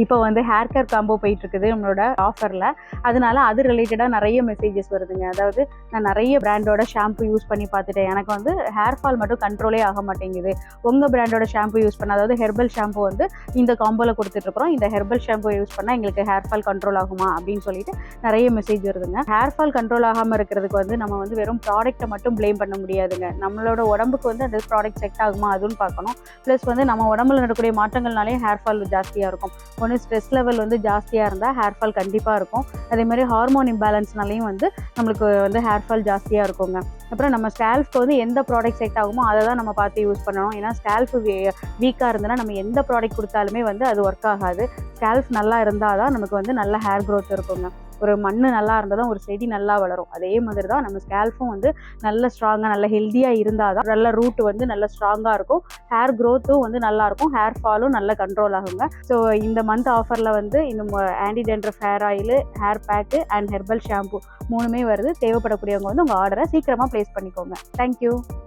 இப்போ வந்து hair care combo போயிட்டு இருக்குது நம்மளோட ஆஃபரில். அதனால அது ரிலேட்டடாக நிறைய மெசேஜஸ் வருதுங்க. அதாவது நான் நிறைய பிராண்டோட ஷாம்பு யூஸ் பண்ணி பார்த்துட்டேன், எனக்கு வந்து ஹேர் ஃபால் மட்டும் கண்ட்ரோலே ஆக மாட்டேங்குது. உங்கள் பிராண்டோட ஷாம்பு யூஸ் பண்ண, அதாவது ஹெர்பல் ஷாம்பு வந்து இந்த காம்போவில் கொடுத்துட்ருக்குறோம், இந்த ஹெர்பல் ஷாம்பு யூஸ் பண்ணால் எங்களுக்கு ஹேர் ஃபால் கண்ட்ரோல் ஆகுமா அப்படின்னு சொல்லிட்டு நிறைய மெசேஜ் வருதுங்க. ஹேர் ஃபால் கண்ட்ரோல் ஆகாமல் இருக்கிறதுக்கு வந்து நம்ம வந்து வெறும் ப்ராடக்ட்டை மட்டும் ப்ளேம் பண்ண முடியாதுங்க. நம்மளோட உடம்புக்கு வந்து அந்த ப்ராடக்ட் செட் ஆகுமா அதுன்னு பார்க்கணும். ப்ளஸ் வந்து நம்ம உடம்புல நடக்கக்கூடிய மாற்றங்கள்னாலே ஹேர் ஃபால் ஜாஸ்தியாக இருக்கும். ஒன்று ஸ்ட்ரெஸ் லெவல் வந்து ஜாஸ்தியாக இருந்தால் ஹேர் ஃபால் கண்டிப்பாக இருக்கும். அதேமாதிரி ஹார்மோன் இம்பேலன்ஸ்னாலையும் வந்து நம்மளுக்கு வந்து ஹேர் ஃபால் ஜாஸ்தியாக இருக்குங்க. அப்புறம் நம்ம ஸ்கேல்ஃப்க்கு வந்து எந்த ப்ராடக்ட் செட் ஆகுமோ அதை தான் நம்ம பார்த்து யூஸ் பண்ணணும். ஏன்னா ஸ்கேல்ஃபு வீக்காக இருந்ததுன்னா நம்ம எந்த ப்ராடக்ட் கொடுத்தாலுமே வந்து அது ஒர்க் ஆகாது. ஸ்கேல்ஃப் நல்லா இருந்தால் தான் நமக்கு வந்து நல்ல ஹேர் க்ரோத் இருக்குங்க. ஒரு மண் நல்லா இருந்தால் தான் ஒரு செடி நல்லா வளரும். அதே மாதிரி தான் நம்ம ஸ்கேல்ஃபும் வந்து நல்ல ஸ்ட்ராங்காக நல்ல ஹெல்த்தியாக இருந்தால் தான் நல்ல ரூட் வந்து நல்ல ஸ்ட்ராங்காக இருக்கும், ஹேர் க்ரோத்தும் வந்து நல்லாயிருக்கும், ஹேர் ஃபாலும் நல்ல கண்ட்ரோல் ஆகுங்க. ஸோ இந்த மந்த் ஆஃபரில் வந்து இந்த anti dandruff hair oil, hair pack and herbal shampoo 3மே வருது. தேவைப்படக்கூடியவங்க வந்து உங்கள் ஆர்டரை சீக்கிரமாக ப்ளேஸ் பண்ணிக்கோங்க. தேங்க்யூ.